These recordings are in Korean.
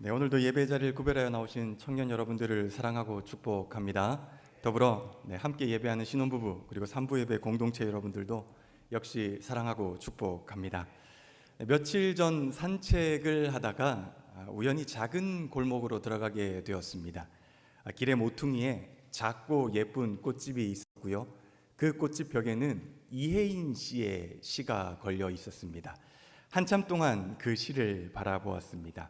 네, 오늘도 예배 자리를 구별하여 나오신 청년 여러분들을 사랑하고 축복합니다. 더불어 함께 예배하는 신혼부부 그리고 산부 예배 공동체 여러분들도 역시 사랑하고 축복합니다. 며칠 전 산책을 하다가 우연히 작은 골목으로 들어가게 되었습니다. 길의 모퉁이에 작고 예쁜 꽃집이 있었고요. 그 꽃집 벽에는 이혜인 씨의 시가 걸려 있었습니다. 한참 동안 그 시를 바라보았습니다.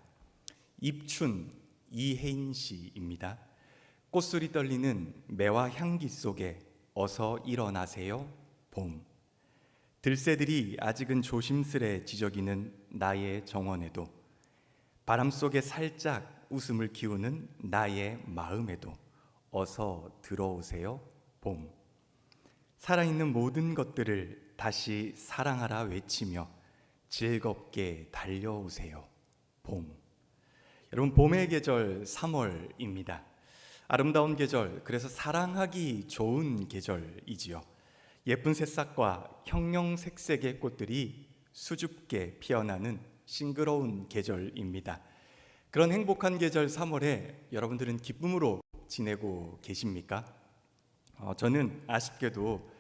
입춘 이혜인 씨입니다. 꽃소리 떨리는 매화 향기 속에 어서 일어나세요 봄. 들새들이 아직은 조심스레 지저귀는 나의 정원에도, 바람 속에 살짝 웃음을 키우는 나의 마음에도 어서 들어오세요 봄. 살아있는 모든 것들을 다시 사랑하라 외치며 즐겁게 달려오세요 봄. 여러분, 봄의 계절 3월입니다. 아름다운 계절, 그래서 사랑하기 좋은 계절이지요. 예쁜 새싹과 형형색색의 꽃들이 수줍게 피어나는 싱그러운 계절입니다. 그런 행복한 계절 3월에 여러분들은 기쁨으로 지내고 계십니까? 저는 아쉽게도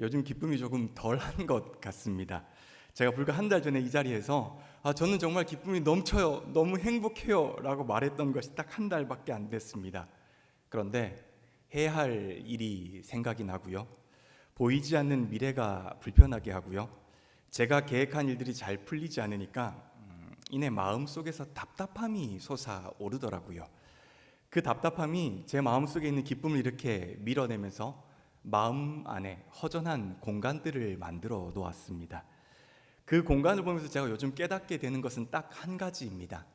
요즘 기쁨이 조금 덜한 것 같습니다. 제가 불과 한 달 전에 이 자리에서 저는 정말 기쁨이 넘쳐요, 너무 행복해요 라고 말했던 것이 딱 한 달밖에 안 됐습니다. 그런데 해야 할 일이 생각이 나고요, 보이지 않는 미래가 불편하게 하고요, 제가 계획한 일들이 잘 풀리지 않으니까 이내 마음속에서 답답함이 솟아오르더라고요. 그 답답함이 제 마음속에 있는 기쁨을 이렇게 밀어내면서 마음 안에 허전한 공간들을 만들어 놓았습니다. 그 공간을 보면서 제가 요즘 깨닫게 되는 것은 딱 한 가지입니다.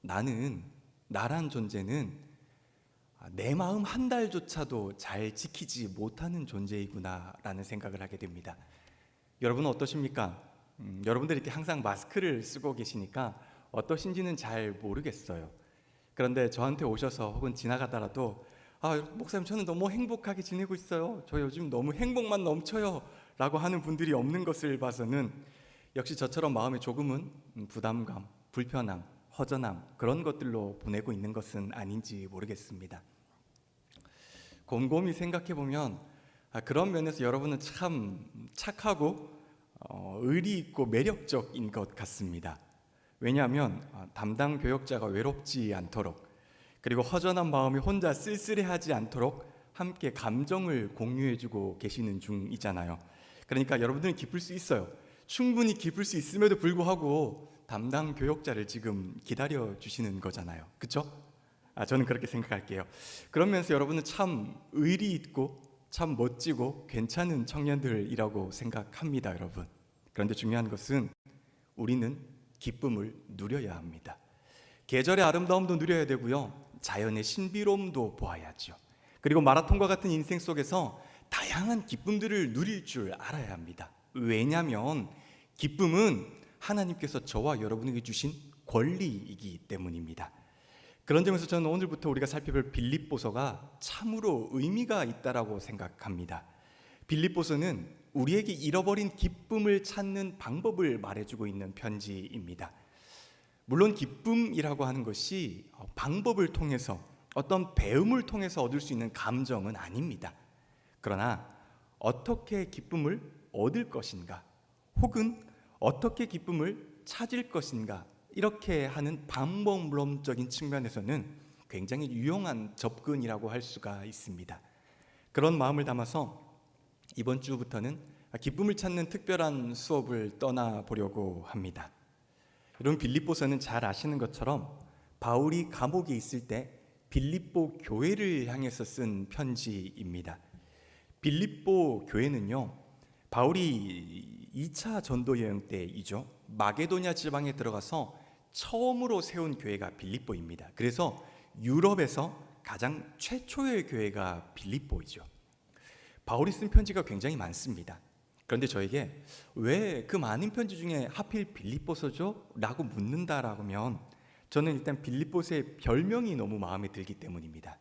나란 존재는 내 마음 한 달조차도 잘 지키지 못하는 존재이구나 라는 생각을 하게 됩니다. 여러분은 어떠십니까? 여러분들이 이렇게 항상 마스크를 쓰고 계시니까 어떠신지는 잘 모르겠어요. 그런데 저한테 오셔서 혹은 지나가다라도 목사님, 저는 너무 행복하게 지내고 있어요, 저 요즘 너무 행복만 넘쳐요 라고 하는 분들이 없는 것을 봐서는 역시 저처럼 마음에 조금은 부담감, 불편함, 허전함, 그런 것들로 보내고 있는 것은 아닌지 모르겠습니다. 곰곰이 생각해 보면 그런 면에서 여러분은 참 착하고 의리 있고 매력적인 것 같습니다. 왜냐하면 담당 교역자가 외롭지 않도록, 그리고 허전한 마음이 혼자 쓸쓸해하지 않도록 함께 감정을 공유해주고 계시는 중이잖아요. 그러니까 여러분들은 기쁠 수 있어요. 충분히 기쁠 수 있음에도 불구하고 담당 교역자를 지금 기다려 주시는 거잖아요. 그렇죠? 저는 그렇게 생각할게요. 그러면서 여러분은 참 의리 있고 참 멋지고 괜찮은 청년들이라고 생각합니다, 여러분. 그런데 중요한 것은 우리는 기쁨을 누려야 합니다. 계절의 아름다움도 누려야 되고요, 자연의 신비로움도 보아야죠. 그리고 마라톤과 같은 인생 속에서 다양한 기쁨들을 누릴 줄 알아야 합니다. 왜냐하면 기쁨은 하나님께서 저와 여러분에게 주신 권리이기 때문입니다. 그런 점에서 저는 오늘부터 우리가 살펴볼 빌립보서가 참으로 의미가 있다라고 생각합니다. 빌립보서는 우리에게 잃어버린 기쁨을 찾는 방법을 말해주고 있는 편지입니다. 물론 기쁨이라고 하는 것이 방법을 통해서, 어떤 배움을 통해서 얻을 수 있는 감정은 아닙니다. 그러나 어떻게 기쁨을 얻을 것인가, 혹은 어떻게 기쁨을 찾을 것인가, 이렇게 하는 방법론적인 측면에서는 굉장히 유용한 접근이라고 할 수가 있습니다. 그런 마음을 담아서 이번 주부터는 기쁨을 찾는 특별한 수업을 떠나보려고 합니다. 여러분, 빌립보서는 잘 아시는 것처럼 바울이 감옥에 있을 때 빌립보 교회를 향해서 쓴 편지입니다. 빌립보 교회는요, 바울이 2차 전도 여행 때이죠, 마게도냐 지방에 들어가서 처음으로 세운 교회가 빌립보입니다. 그래서 유럽에서 가장 최초의 교회가 빌립보이죠. 바울이 쓴 편지가 굉장히 많습니다. 그런데 저에게 왜 그 많은 편지 중에 하필 빌립보서죠? 라고 묻는다라면, 저는 일단 빌립보서의 별명이 너무 마음에 들기 때문입니다.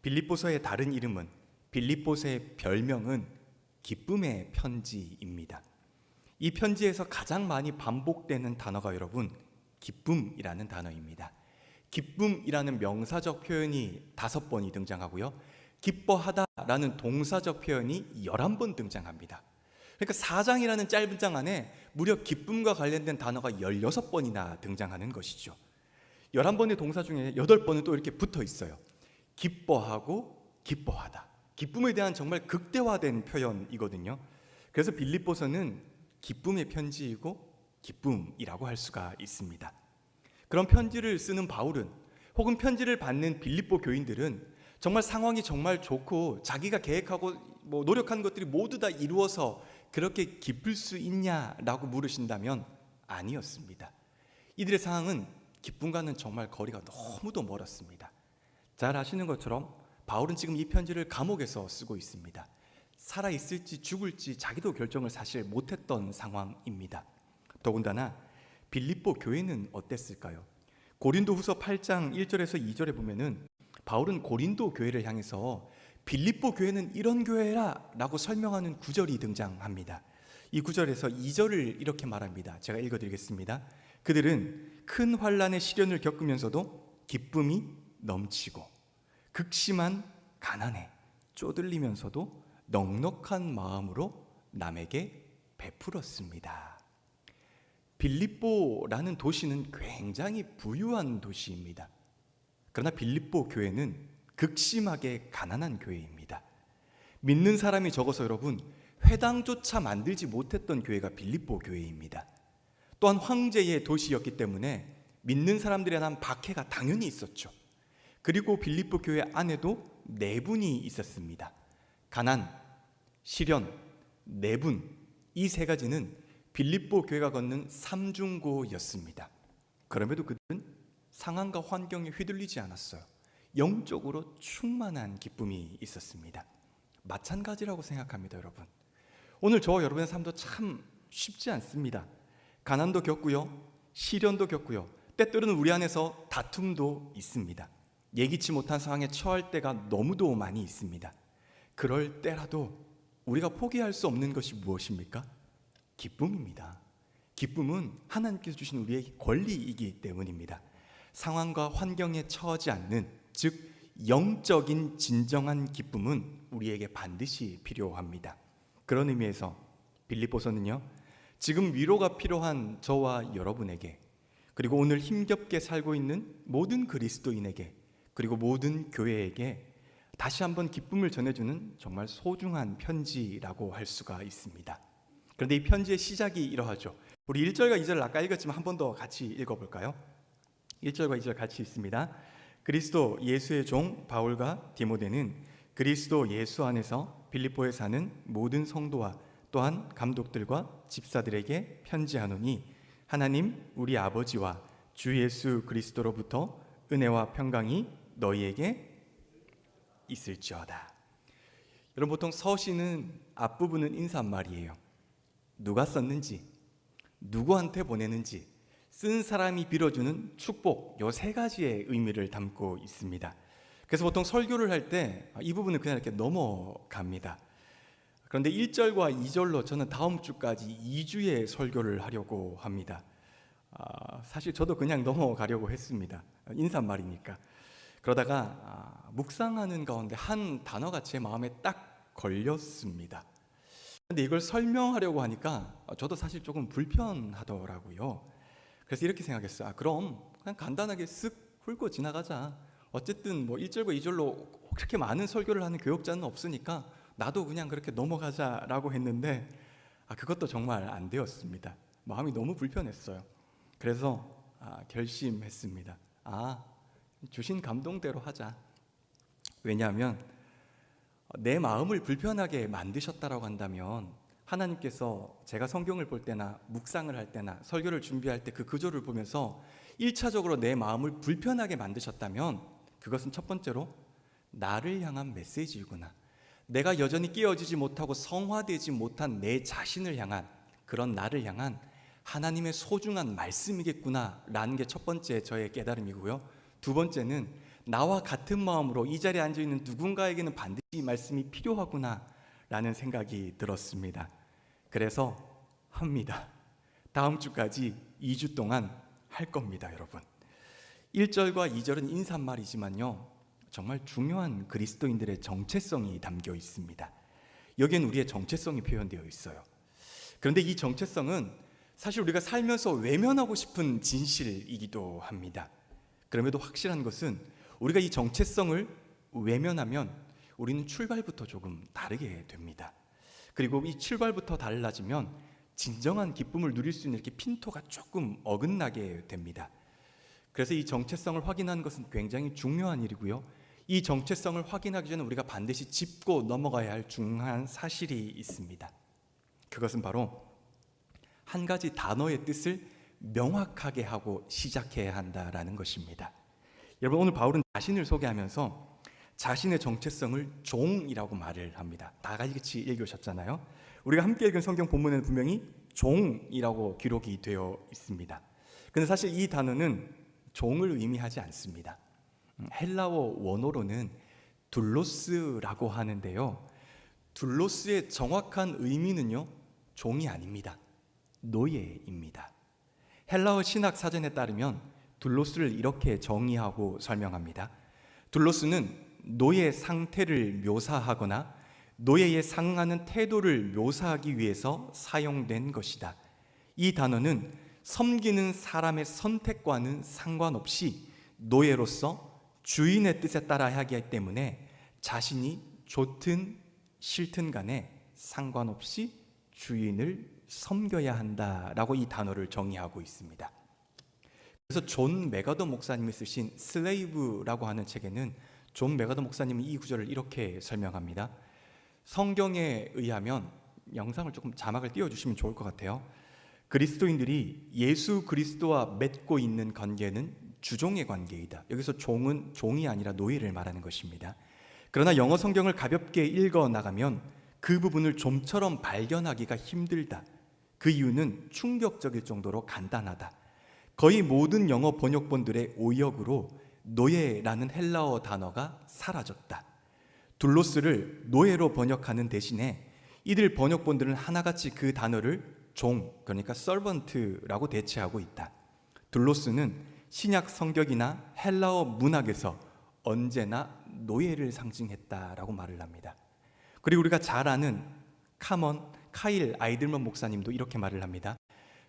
빌립보서의 다른 이름은, 빌립보서의 별명은 기쁨의 편지입니다. 이 편지에서 가장 많이 반복되는 단어가 여러분 기쁨이라는 단어입니다. 기쁨이라는 명사적 표현이 5번이 등장하고요. 기뻐하다라는 동사적 표현이 11번 등장합니다. 그러니까 4장이라는 짧은 장 안에 무려 기쁨과 관련된 단어가 16번이나 등장하는 것이죠. 11번의 동사 중에 8번은 또 이렇게 붙어 있어요. 기뻐하고 기뻐하다. 기쁨에 대한 정말 극대화된 표현이거든요. 그래서 빌립보서는 기쁨의 편지이고 기쁨이라고 할 수가 있습니다. 그런 편지를 쓰는 바울은, 혹은 편지를 받는 빌립보 교인들은 정말 상황이 정말 좋고 자기가 계획하고 노력한 것들이 모두 다 이루어서 그렇게 기쁠 수 있냐라고 물으신다면 아니었습니다. 이들의 상황은 기쁨과는 정말 거리가 너무도 멀었습니다. 잘 아시는 것처럼 바울은 지금 이 편지를 감옥에서 쓰고 있습니다. 살아있을지 죽을지 자기도 결정을 사실 못했던 상황입니다. 더군다나 빌립보 교회는 어땠을까요? 고린도후서 8장 1절에서 2절에 보면은 바울은 고린도 교회를 향해서 빌립보 교회는 이런 교회라 라고 설명하는 구절이 등장합니다. 이 구절에서 2절을 이렇게 말합니다. 제가 읽어드리겠습니다. 그들은 큰 환난의 시련을 겪으면서도 기쁨이 넘치고 극심한 가난에 쪼들리면서도 넉넉한 마음으로 남에게 베풀었습니다. 빌립보라는 도시는 굉장히 부유한 도시입니다. 그러나 빌립보 교회는 극심하게 가난한 교회입니다. 믿는 사람이 적어서 여러분, 회당조차 만들지 못했던 교회가 빌립보 교회입니다. 또한 황제의 도시였기 때문에 믿는 사람들에 대한 박해가 당연히 있었죠. 그리고 빌립보 교회 안에도 내분이 있었습니다. 가난, 시련, 내분, 이 3가지는 빌립보 교회가 걷는 삼중고였습니다. 그럼에도 그들은 상황과 환경에 휘둘리지 않았어요. 영적으로 충만한 기쁨이 있었습니다. 마찬가지라고 생각합니다, 여러분. 오늘 저와 여러분의 삶도 참 쉽지 않습니다. 가난도 겪고요, 시련도 겪고요, 때때로는 우리 안에서 다툼도 있습니다. 예기치 못한 상황에 처할 때가 너무도 많이 있습니다. 그럴 때라도 우리가 포기할 수 없는 것이 무엇입니까? 기쁨입니다. 기쁨은 하나님께서 주신 우리의 권리이기 때문입니다. 상황과 환경에 처하지 않는, 즉 영적인 진정한 기쁨은 우리에게 반드시 필요합니다. 그런 의미에서 빌립보서는요, 지금 위로가 필요한 저와 여러분에게, 그리고 오늘 힘겹게 살고 있는 모든 그리스도인에게, 그리고 모든 교회에게 다시 한번 기쁨을 전해주는 정말 소중한 편지라고 할 수가 있습니다. 그런데 이 편지의 시작이 이러하죠. 우리 1절과 2절을 아까 읽었지만 한 번 더 같이 읽어볼까요? 1절과 2절 같이 읽습니다. 그리스도 예수의 종 바울과 디모데는 그리스도 예수 안에서 빌립보에 사는 모든 성도와 또한 감독들과 집사들에게 편지하노니 하나님 우리 아버지와 주 예수 그리스도로부터 은혜와 평강이 너희에게 있을지어다. 여러분, 보통 서신은 앞부분은 인사말이에요. 누가 썼는지, 누구한테 보내는지, 쓴 사람이 빌어주는 축복, 요 3가지의 의미를 담고 있습니다. 그래서 보통 설교를 할 때 이 부분은 그냥 이렇게 넘어갑니다. 그런데 1절과 2절로 저는 다음 주까지 2주의 설교를 하려고 합니다. 사실 저도 그냥 넘어가려고 했습니다. 인사말이니까. 그러다가 묵상하는 가운데 한 단어가 제 마음에 딱 걸렸습니다. 근데 이걸 설명하려고 하니까 저도 사실 조금 불편하더라고요. 그래서 이렇게 생각했어요. 그럼 그냥 간단하게 쓱 훑고 지나가자. 어쨌든 1절과 2절로 그렇게 많은 설교를 하는 교역자는 없으니까 나도 그냥 그렇게 넘어가자라고 했는데 그것도 정말 안 되었습니다. 마음이 너무 불편했어요. 그래서 결심했습니다. 주신 감동대로 하자. 왜냐하면 내 마음을 불편하게 만드셨다라고 한다면 하나님께서 제가 성경을 볼 때나 묵상을 할 때나 설교를 준비할 때 그 구조를 보면서 1차적으로 내 마음을 불편하게 만드셨다면 그것은 첫 번째로 나를 향한 메시지이구나. 내가 여전히 깨어지지 못하고 성화되지 못한 내 자신을 향한, 그런 나를 향한 하나님의 소중한 말씀이겠구나 라는 게 첫 번째 저의 깨달음이고요. 두 번째는 나와 같은 마음으로 이 자리에 앉아있는 누군가에게는 반드시 이 말씀이 필요하구나 라는 생각이 들었습니다. 그래서 합니다. 다음 주까지 2주 동안 할 겁니다, 여러분. 1절과 2절은 인사말이지만요, 정말 중요한 그리스도인들의 정체성이 담겨 있습니다. 여기엔 우리의 정체성이 표현되어 있어요. 그런데 이 정체성은 사실 우리가 살면서 외면하고 싶은 진실이기도 합니다. 그럼에도 확실한 것은 우리가 이 정체성을 외면하면 우리는 출발부터 조금 다르게 됩니다. 그리고 이 출발부터 달라지면 진정한 기쁨을 누릴 수 있는 이렇게 핀토가 조금 어긋나게 됩니다. 그래서 이 정체성을 확인하는 것은 굉장히 중요한 일이고요. 이 정체성을 확인하기 전에 우리가 반드시 짚고 넘어가야 할 중요한 사실이 있습니다. 그것은 바로 한 가지 단어의 뜻을 명확하게 하고 시작해야 한다라는 것입니다. 여러분, 오늘 바울은 자신을 소개하면서 자신의 정체성을 종이라고 말을 합니다. 다 같이 읽으셨잖아요. 우리가 함께 읽은 성경 본문에는 분명히 종이라고 기록이 되어 있습니다. 그런데 사실 이 단어는 종을 의미하지 않습니다. 헬라어 원어로는 둘로스라고 하는데요, 둘로스의 정확한 의미는요, 종이 아닙니다. 노예입니다. 헬라어 신학 사전에 따르면 둘로스를 이렇게 정의하고 설명합니다. 둘로스는 노예 상태를 묘사하거나 노예에 상응하는 태도를 묘사하기 위해서 사용된 것이다. 이 단어는 섬기는 사람의 선택과는 상관없이 노예로서 주인의 뜻에 따라 하기 때문에 자신이 좋든 싫든 간에 상관없이 주인을 섬겨야 한다라고 이 단어를 정의하고 있습니다. 그래서 존 메가더 목사님이 쓰신 슬레이브라고 하는 책에는 존 메가더 목사님은 이 구절을 이렇게 설명합니다. 성경에 의하면, 영상을 조금 자막을 띄워주시면 좋을 것 같아요. 그리스도인들이 예수 그리스도와 맺고 있는 관계는 주종의 관계이다. 여기서 종은 종이 아니라 노예를 말하는 것입니다. 그러나 영어 성경을 가볍게 읽어 나가면 그 부분을 좀처럼 발견하기가 힘들다. 그 이유는 충격적일 정도로 간단하다. 거의 모든 영어 번역본들의 오역으로 노예라는 헬라어 단어가 사라졌다. 둘로스를 노예로 번역하는 대신에 이들 번역본들은 하나같이 그 단어를 종, 그러니까 서번트라고 대체하고 있다. 둘로스는 신약 성격이나 헬라어 문학에서 언제나 노예를 상징했다라고 말을 합니다. 그리고 우리가 잘 아는 카일 아이들먼 목사님도 이렇게 말을 합니다.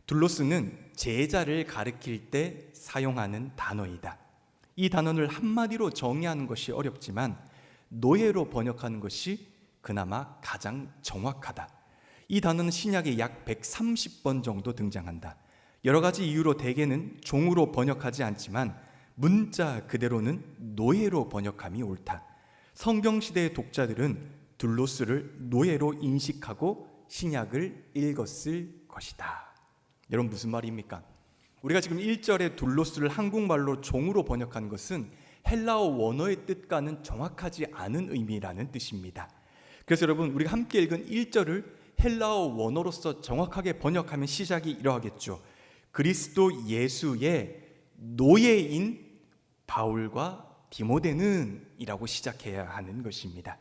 둘로스는 제자를 가리킬 때 사용하는 단어이다. 이 단어를 한마디로 정의하는 것이 어렵지만 노예로 번역하는 것이 그나마 가장 정확하다. 이 단어는 신약에 약 130번 정도 등장한다. 여러 가지 이유로 대개는 종으로 번역하지 않지만 문자 그대로는 노예로 번역함이 옳다. 성경시대의 독자들은 둘로스를 노예로 인식하고 신약을 읽었을 것이다. 여러분, 무슨 말입니까? 우리가 지금 1절에 둘로스를 한국말로 종으로 번역한 것은 헬라어 원어의 뜻과는 정확하지 않은 의미라는 뜻입니다. 그래서 여러분, 우리가 함께 읽은 1절을 헬라어 원어로서 정확하게 번역하면 시작이 이러하겠죠. 그리스도 예수의 노예인 바울과 디모데는 이라고 시작해야 하는 것입니다.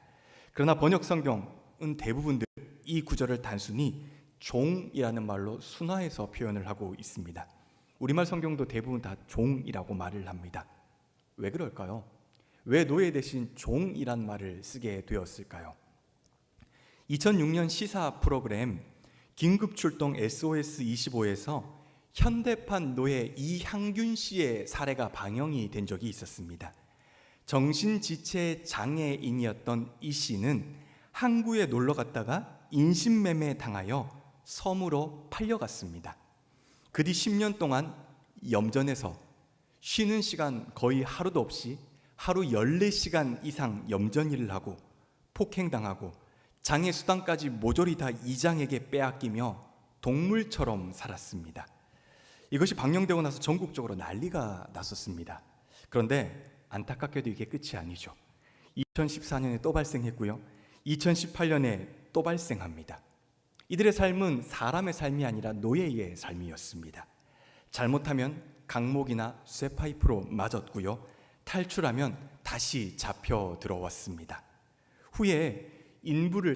그러나 번역 성경은 대부분들 이 구절을 단순히 종이라는 말로 순화해서 표현을 하고 있습니다. 우리말 성경도 대부분 다 종이라고 말을 합니다. 왜 그럴까요? 왜 노예 대신 종이란 말을 쓰게 되었을까요? 2006년 시사 프로그램 긴급출동 SOS25에서 현대판 노예 이향균 씨의 사례가 방영이 된 적이 있었습니다. 정신지체 장애인이었던 이 씨는 항구에 놀러 갔다가 인신매매 당하여 섬으로 팔려갔습니다. 그 뒤 10년 동안 염전에서 쉬는 시간 거의 하루도 없이 하루 14시간 이상 염전 일을 하고 폭행당하고 장애 수당까지 모조리 다 이장에게 빼앗기며 동물처럼 살았습니다. 이것이 방영되고 나서 전국적으로 난리가 났었습니다. 그런데 안타깝게도 이게 끝이 아니죠. 2014년에 또 발생했고요. 2018년에 또 발생합니다. 이들의 삶은 사람의 삶이 아니라 노예의 삶이었습니다. 잘못하면 강목이나 쇠파이프로 맞았고요. 탈출하면 다시 잡혀 들어왔습니다. 후에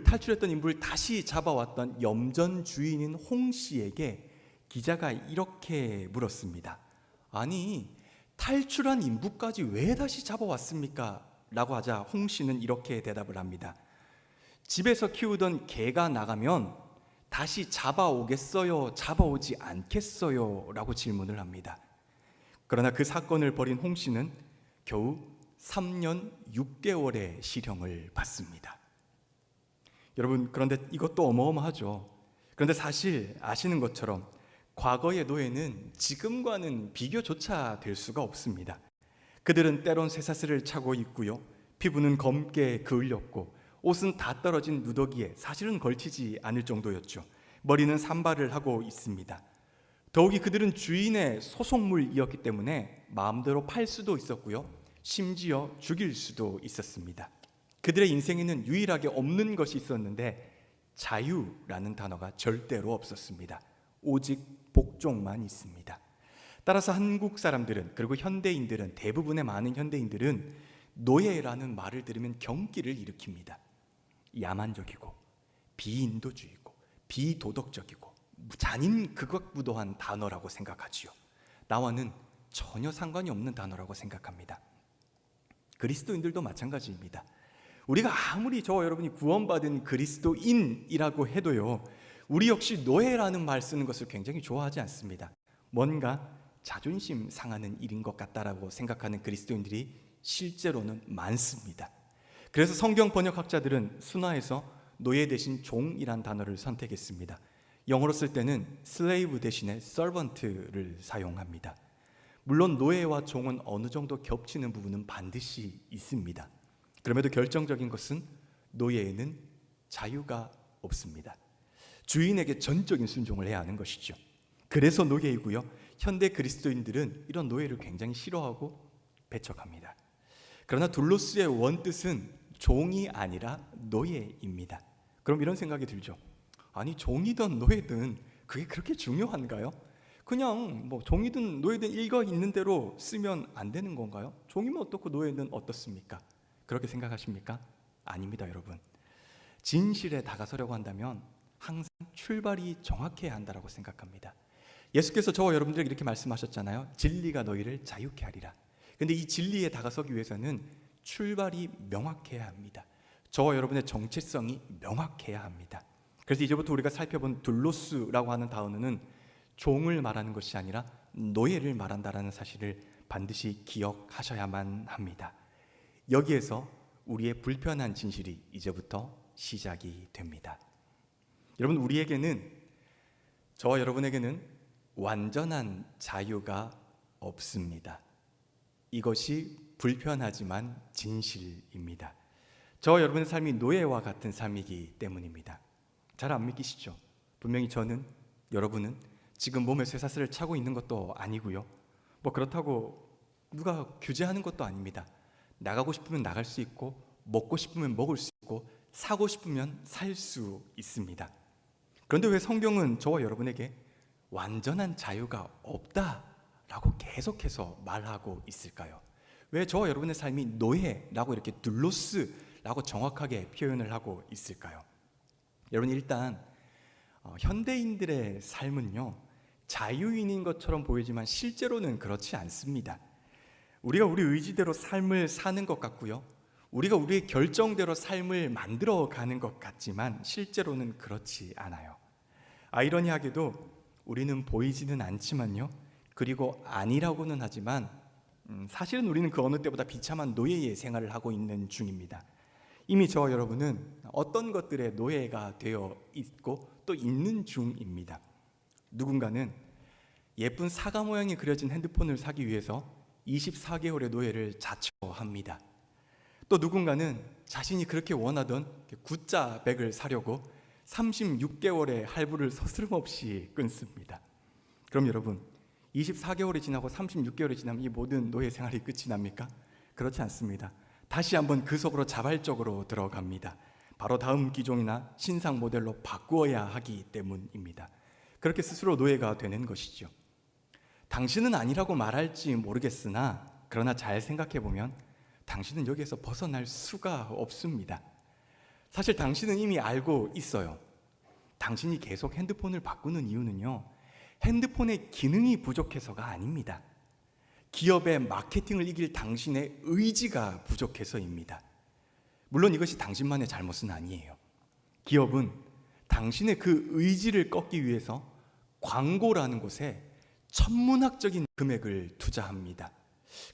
탈출했던 인부를 다시 잡아왔던 염전 주인인 홍 씨에게 기자가 이렇게 물었습니다. 아니, 탈출한 인부까지 왜 다시 잡아왔습니까? 라고 하자 홍 씨는 이렇게 대답을 합니다. 집에서 키우던 개가 나가면 다시 잡아오겠어요? 잡아오지 않겠어요? 라고 질문을 합니다. 그러나 그 사건을 벌인 홍 씨는 겨우 3년 6개월의 실형을 받습니다. 여러분, 그런데 이것도 어마어마하죠. 그런데 사실 아시는 것처럼 과거의 노예는 지금과는 비교조차 될 수가 없습니다. 그들은 때론 쇠사슬을 차고 있고요, 피부는 검게 그을렸고 옷은 다 떨어진 누더기에 사실은 걸치지 않을 정도였죠. 머리는 산발을 하고 있습니다. 더욱이 그들은 주인의 소속물이었기 때문에 마음대로 팔 수도 있었고요, 심지어 죽일 수도 있었습니다. 그들의 인생에는 유일하게 없는 것이 있었는데 자유라는 단어가 절대로 없었습니다. 오직 복종만 있습니다. 따라서 한국 사람들은, 그리고 현대인들은, 대부분의 많은 현대인들은 노예라는 말을 들으면 경기를 일으킵니다. 야만적이고 비인도주의고 비도덕적이고 잔인 극악무도한 단어라고 생각하지요. 나와는 전혀 상관이 없는 단어라고 생각합니다. 그리스도인들도 마찬가지입니다. 우리가 아무리 저와 여러분이 구원받은 그리스도인이라고 해도요, 우리 역시 노예라는 말 쓰는 것을 굉장히 좋아하지 않습니다. 뭔가 자존심 상하는 일인 것 같다라고 생각하는 그리스도인들이 실제로는 많습니다. 그래서 성경 번역학자들은 순화해서 노예 대신 종이란 단어를 선택했습니다. 영어로 쓸 때는 slave 대신에 servant를 사용합니다. 물론 노예와 종은 어느 정도 겹치는 부분은 반드시 있습니다. 그럼에도 결정적인 것은 노예에는 자유가 없습니다. 주인에게 전적인 순종을 해야 하는 것이죠. 그래서 노예이고요, 현대 그리스도인들은 이런 노예를 굉장히 싫어하고 배척합니다. 그러나 둘로스의 원뜻은 종이 아니라 노예입니다. 그럼 이런 생각이 들죠. 아니, 종이든 노예든 그게 그렇게 중요한가요? 그냥 종이든 노예든 읽어 있는 대로 쓰면 안 되는 건가요? 종이면 어떻고 노예는 어떻습니까? 그렇게 생각하십니까? 아닙니다, 여러분. 진실에 다가서려고 한다면 항상 출발이 정확해야 한다고 생각합니다. 예수께서 저와 여러분들에게 이렇게 말씀하셨잖아요. 진리가 너희를 자유케 하리라. 그런데 이 진리에 다가서기 위해서는 출발이 명확해야 합니다. 저와 여러분의 정체성이 명확해야 합니다. 그래서 이제부터 우리가 살펴본 둘로스라고 하는 단어는 종을 말하는 것이 아니라 노예를 말한다는 사실을 반드시 기억하셔야만 합니다. 여기에서 우리의 불편한 진실이 이제부터 시작이 됩니다. 여러분, 우리에게는, 저와 여러분에게는 완전한 자유가 없습니다. 이것이 불편하지만 진실입니다. 저와 여러분의 삶이 노예와 같은 삶이기 때문입니다. 잘 안 믿기시죠? 분명히 저는, 여러분은 지금 몸에 쇠사슬을 차고 있는 것도 아니고요, 그렇다고 누가 규제하는 것도 아닙니다. 나가고 싶으면 나갈 수 있고, 먹고 싶으면 먹을 수 있고, 사고 싶으면 살 수 있습니다. 그런데 왜 성경은 저와 여러분에게 완전한 자유가 없다라고 계속해서 말하고 있을까요? 왜 저와 여러분의 삶이 노예라고 이렇게 둘로스라고 정확하게 표현을 하고 있을까요? 여러분, 일단 현대인들의 삶은요, 자유인인 것처럼 보이지만 실제로는 그렇지 않습니다. 우리가 우리 의지대로 삶을 사는 것 같고요, 우리가 우리의 결정대로 삶을 만들어가는 것 같지만 실제로는 그렇지 않아요. 아이러니하게도 우리는 보이지는 않지만요, 그리고 아니라고는 하지만 사실은 우리는 그 어느 때보다 비참한 노예의 생활을 하고 있는 중입니다. 이미 저와 여러분은 어떤 것들의 노예가 되어 있고 또 있는 중입니다. 누군가는 예쁜 사과 모양이 그려진 핸드폰을 사기 위해서 24개월의 노예를 자처합니다. 또 누군가는 자신이 그렇게 원하던 구짜 백을 사려고 36개월의 할부를 서스름없이 끊습니다. 그럼 여러분, 24개월이 지나고 36개월이 지나면 이 모든 노예 생활이 끝이 납니까? 그렇지 않습니다. 다시 한번 그 속으로 자발적으로 들어갑니다. 바로 다음 기종이나 신상 모델로 바꾸어야 하기 때문입니다. 그렇게 스스로 노예가 되는 것이죠. 당신은 아니라고 말할지 모르겠으나, 그러나 잘 생각해 보면 당신은 여기에서 벗어날 수가 없습니다. 사실 당신은 이미 알고 있어요. 당신이 계속 핸드폰을 바꾸는 이유는요, 핸드폰의 기능이 부족해서가 아닙니다. 기업의 마케팅을 이길 당신의 의지가 부족해서입니다. 물론 이것이 당신만의 잘못은 아니에요. 기업은 당신의 그 의지를 꺾기 위해서 광고라는 곳에 천문학적인 금액을 투자합니다.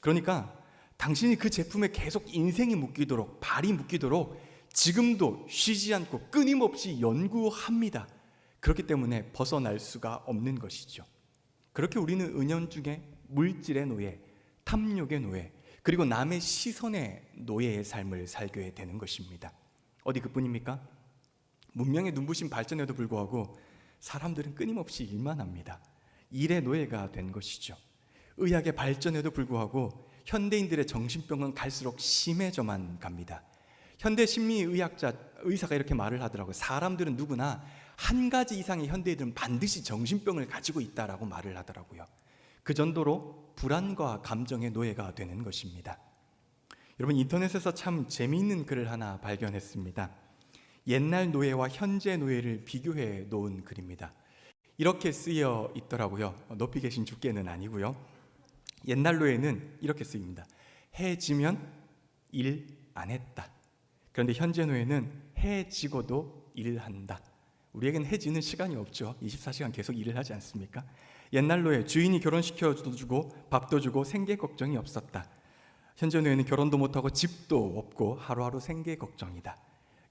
그러니까 당신이 그 제품에 계속 인생이 묶이도록, 발이 묶이도록 지금도 쉬지 않고 끊임없이 연구합니다. 그렇기 때문에 벗어날 수가 없는 것이죠. 그렇게 우리는 은연중에 물질의 노예, 탐욕의 노예, 그리고 남의 시선의 노예의 삶을 살게 되는 것입니다. 어디 그뿐입니까? 문명의 눈부신 발전에도 불구하고 사람들은 끊임없이 일만 합니다. 일의 노예가 된 것이죠. 의학의 발전에도 불구하고 현대인들의 정신병은 갈수록 심해져만 갑니다. 현대 의사가 이렇게 말을 하더라고요. 사람들은 누구나 한 가지 이상의 현대인들은 반드시 정신병을 가지고 있다라고 말을 하더라고요. 그 정도로 불안과 감정의 노예가 되는 것입니다. 여러분, 인터넷에서 참 재미있는 글을 하나 발견했습니다. 옛날 노예와 현재 노예를 비교해 놓은 글입니다. 이렇게 쓰여 있더라고요. 높이 계신 주께는 아니고요. 옛날 노예는 이렇게 쓰입니다. 해 지면 일 안 했다. 그런데 현재 노예는 해 지고도 일한다. 우리에겐 해 지는 시간이 없죠. 24시간 계속 일을 하지 않습니까? 옛날 노예, 주인이 결혼시켜도 주고 밥도 주고 생계 걱정이 없었다. 현재 노예는 결혼도 못하고 집도 없고 하루하루 생계 걱정이다.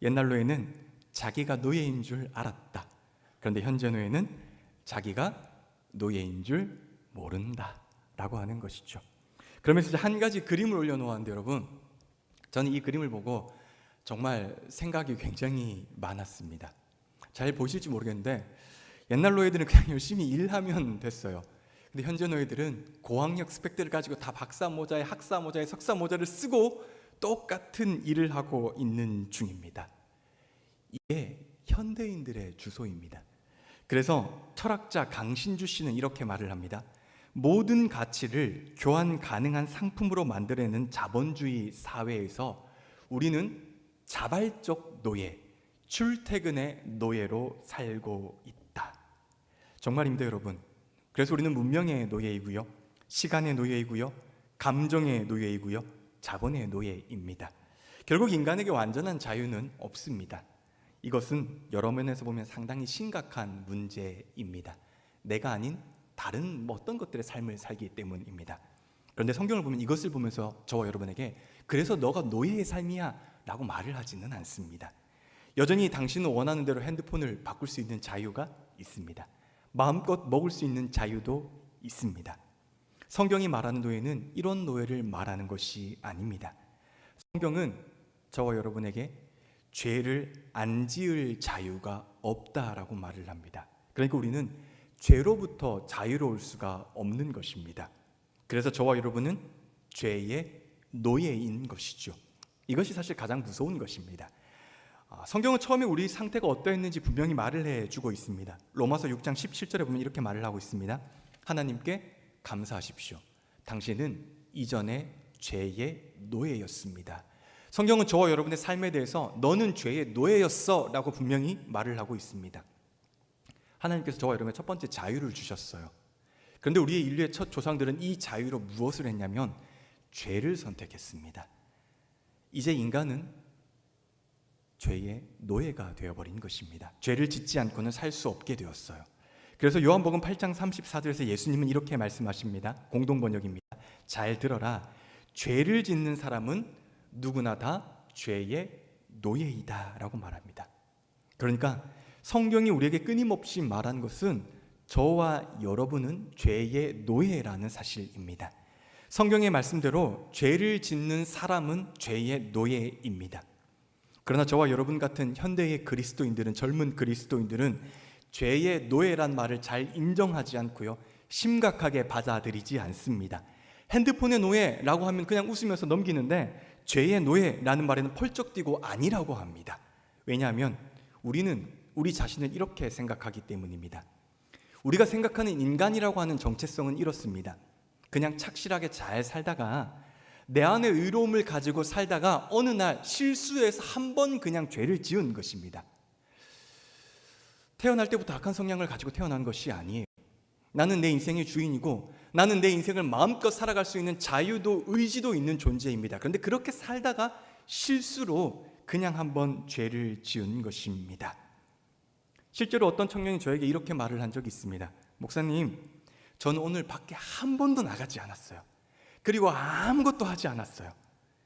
옛날 노예는 자기가 노예인 줄 알았다. 그런데 현재 노예는 자기가 노예인 줄 모른다 라고 하는 것이죠. 그러면서 이제 한 가지 그림을 올려놓았는데, 여러분, 저는 이 그림을 보고 정말 생각이 굉장히 많았습니다. 잘 보실지 모르겠는데 옛날 노예들은 그냥 열심히 일하면 됐어요. 근데 현재 노예들은 고학력 스펙들을 가지고 다 박사 모자에 학사 모자에 석사 모자를 쓰고 똑같은 일을 하고 있는 중입니다. 이게 현대인들의 주소입니다. 그래서 철학자 강신주 씨는 이렇게 말을 합니다. 모든 가치를 교환 가능한 상품으로 만들어내는 자본주의 사회에서 우리는 자발적 노예, 출퇴근의 노예로 살고 있다. 정말입니다, 여러분. 그래서 우리는 문명의 노예이고요, 시간의 노예이고요, 감정의 노예이고요, 자본의 노예입니다. 결국 인간에게 완전한 자유는 없습니다. 이것은 여러 면에서 보면 상당히 심각한 문제입니다. 내가 아닌 다른 어떤 것들의 삶을 살기 때문입니다. 그런데 성경을 보면 이것을 보면서 저와 여러분에게 그래서 너가 노예의 삶이야 라고 말을 하지는 않습니다. 여전히 당신은 원하는 대로 핸드폰을 바꿀 수 있는 자유가 있습니다. 마음껏 먹을 수 있는 자유도 있습니다. 성경이 말하는 노예는 이런 노예를 말하는 것이 아닙니다. 성경은 저와 여러분에게 죄를 안 지을 자유가 없다라고 말을 합니다. 그러니까 우리는 죄로부터 자유로울 수가 없는 것입니다. 그래서 저와 여러분은 죄의 노예인 것이죠. 이것이 사실 가장 무서운 것입니다. 성경은 처음에 우리 상태가 어떠했는지 분명히 말을 해주고 있습니다. 로마서 6장 17절에 보면 이렇게 말을 하고 있습니다. 하나님께 감사하십시오. 당신은 이전에 죄의 노예였습니다. 성경은 저와 여러분의 삶에 대해서 너는 죄의 노예였어 라고 분명히 말을 하고 있습니다. 하나님께서 저와 여러분의 첫 번째 자유를 주셨어요. 그런데 우리의 인류의 첫 조상들은 이 자유로 무엇을 했냐면 죄를 선택했습니다. 이제 인간은 죄의 노예가 되어버린 것입니다. 죄를 짓지 않고는 살 수 없게 되었어요. 그래서 요한복음 8장 34절에서 예수님은 이렇게 말씀하십니다. 공동번역입니다. 잘 들어라. 죄를 짓는 사람은 누구나 다 죄의 노예이다 라고 말합니다. 그러니까 성경이 우리에게 끊임없이 말한 것은 저와 여러분은 죄의 노예라는 사실입니다. 성경의 말씀대로 죄를 짓는 사람은 죄의 노예입니다. 그러나 저와 여러분 같은 현대의 그리스도인들은, 젊은 그리스도인들은 죄의 노예란 말을 잘 인정하지 않고요, 심각하게 받아들이지 않습니다. 핸드폰의 노예라고 하면 그냥 웃으면서 넘기는데 죄의 노예라는 말에는 펄쩍 뛰고 아니라고 합니다. 왜냐하면 우리는 우리 자신을 이렇게 생각하기 때문입니다. 우리가 생각하는 인간이라고 하는 정체성은 이렇습니다. 그냥 착실하게 잘 살다가 내 안에 의로움을 가지고 살다가 어느 날 실수해서 한 번 그냥 죄를 지은 것입니다. 태어날 때부터 악한 성향을 가지고 태어난 것이 아니에요. 나는 내 인생의 주인이고 나는 내 인생을 마음껏 살아갈 수 있는 자유도 의지도 있는 존재입니다. 그런데 그렇게 살다가 실수로 그냥 한번 죄를 지은 것입니다. 실제로 어떤 청년이 저에게 이렇게 말을 한 적이 있습니다. 목사님, 저는 오늘 밖에 한 번도 나가지 않았어요. 그리고 아무것도 하지 않았어요.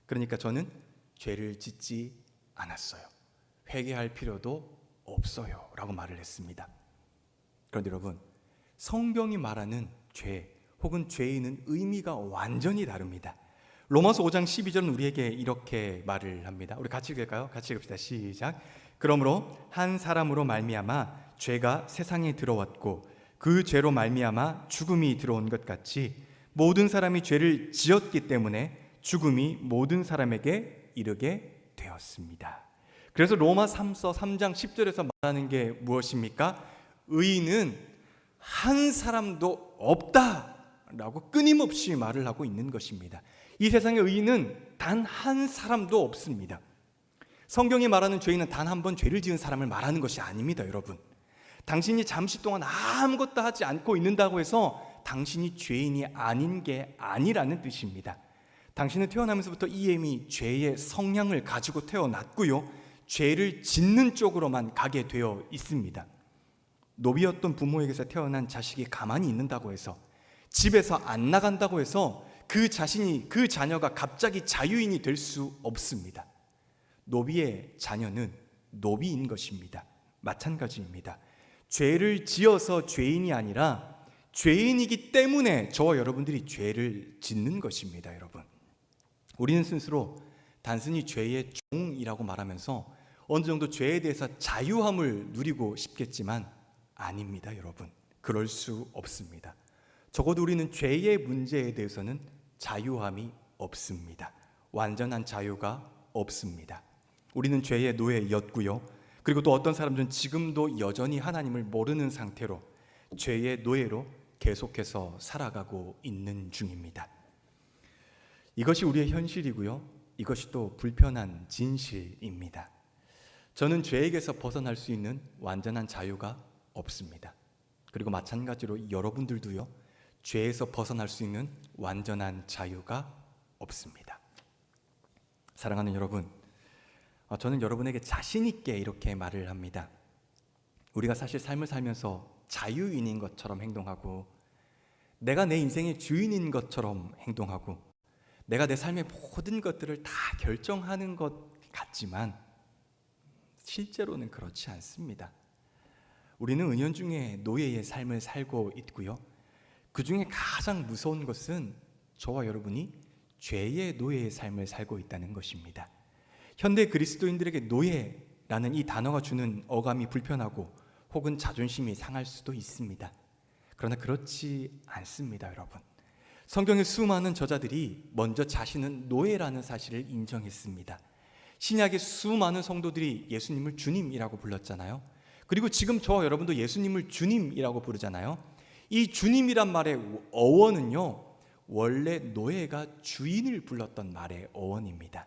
그러니까 저는 죄를 짓지 않았어요. 회개할 필요도 없어요 라고 말을 했습니다. 그런데 여러분, 성경이 말하는 죄 혹은 죄인은 의미가 완전히 다릅니다. 로마서 5장 12절은 우리에게 이렇게 말을 합니다. 우리 같이 읽을까요? 같이 읽읍시다. 시작. 그러므로 한 사람으로 말미암아 죄가 세상에 들어왔고 그 죄로 말미암아 죽음이 들어온 것 같이 모든 사람이 죄를 지었기 때문에 죽음이 모든 사람에게 이르게 되었습니다. 그래서 로마 3장 10절에서 말하는 게 무엇입니까? 의인은 한 사람도 없다라고 끊임없이 말을 하고 있는 것입니다. 이 세상의 의인은 단 한 사람도 없습니다. 성경이 말하는 죄인은 단 한 번 죄를 지은 사람을 말하는 것이 아닙니다, 여러분. 당신이 잠시 동안 아무것도 하지 않고 있는다고 해서 당신이 죄인이 아닌 게 아니라는 뜻입니다. 당신은 태어나면서부터 이미 죄의 성향을 가지고 태어났고요, 죄를 짓는 쪽으로만 가게 되어 있습니다. 노비였던 부모에게서 태어난 자식이 가만히 있는다고 해서, 집에서 안 나간다고 해서 그 자녀가 갑자기 자유인이 될 수 없습니다. 노비의 자녀는 노비인 것입니다. 마찬가지입니다. 죄를 지어서 죄인이 아니라 죄인이기 때문에 저와 여러분들이 죄를 짓는 것입니다. 여러분, 우리는 스스로 단순히 죄의 종이라고 말하면서 어느 정도 죄에 대해서 자유함을 누리고 싶겠지만 아닙니다. 여러분, 그럴 수 없습니다. 적어도 우리는 죄의 문제에 대해서는 자유함이 없습니다. 완전한 자유가 없습니다. 우리는 죄의 노예였고요, 그리고 또 어떤 사람들은 지금도 여전히 하나님을 모르는 상태로 죄의 노예로 계속해서 살아가고 있는 중입니다. 이것이 우리의 현실이고요, 이것이 또 불편한 진실입니다. 저는 죄에게서 벗어날 수 있는 완전한 자유가 없습니다. 그리고 마찬가지로 여러분들도요, 죄에서 벗어날 수 있는 완전한 자유가 없습니다. 사랑하는 여러분, 저는 여러분에게 자신 있게 이렇게 말을 합니다. 우리가 사실 삶을 살면서 자유인인 것처럼 행동하고, 내가 내 인생의 주인인 것처럼 행동하고, 내가 내 삶의 모든 것들을 다 결정하는 것 같지만 실제로는 그렇지 않습니다. 우리는 은연중에 노예의 삶을 살고 있고요, 그 중에 가장 무서운 것은 저와 여러분이 죄의 노예의 삶을 살고 있다는 것입니다. 현대 그리스도인들에게 노예라는 이 단어가 주는 어감이 불편하고 혹은 자존심이 상할 수도 있습니다. 그러나 그렇지 않습니다, 여러분. 성경의 수많은 저자들이 먼저 자신은 노예라는 사실을 인정했습니다. 신약의 수많은 성도들이 예수님을 주님이라고 불렀잖아요. 그리고 지금 저와 여러분도 예수님을 주님이라고 부르잖아요. 이 주님이란 말의 어원은요, 원래 노예가 주인을 불렀던 말의 어원입니다.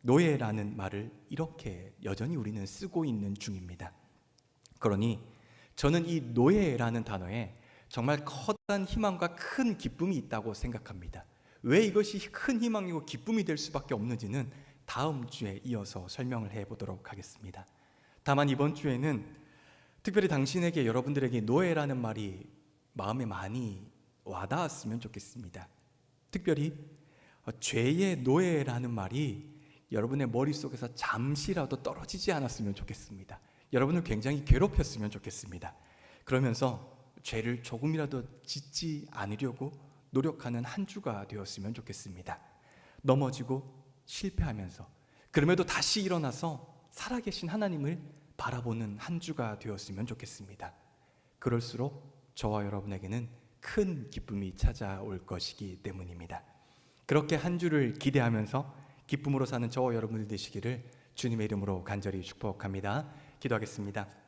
노예라는 말을 이렇게 여전히 우리는 쓰고 있는 중입니다. 그러니 저는 이 노예라는 단어에 정말 커다란 희망과 큰 기쁨이 있다고 생각합니다. 왜 이것이 큰 희망이고 기쁨이 될 수밖에 없는지는 다음 주에 이어서 설명을 해보도록 하겠습니다. 다만 이번 주에는 특별히 당신에게, 여러분들에게 노예라는 말이 마음에 많이 와닿았으면 좋겠습니다. 특별히 죄의 노예라는 말이 여러분의 머릿속에서 잠시라도 떨어지지 않았으면 좋겠습니다. 여러분을 굉장히 괴롭혔으면 좋겠습니다. 그러면서 죄를 조금이라도 짓지 않으려고 노력하는 한 주가 되었으면 좋겠습니다. 넘어지고 실패하면서 그럼에도 다시 일어나서 살아계신 하나님을 바라보는 한 주가 되었으면 좋겠습니다. 그럴수록 저와 여러분에게는 큰 기쁨이 찾아올 것이기 때문입니다. 그렇게 한 주를 기대하면서 기쁨으로 사는 저와 여러분들 되시기를 주님의 이름으로 간절히 축복합니다. 기도하겠습니다.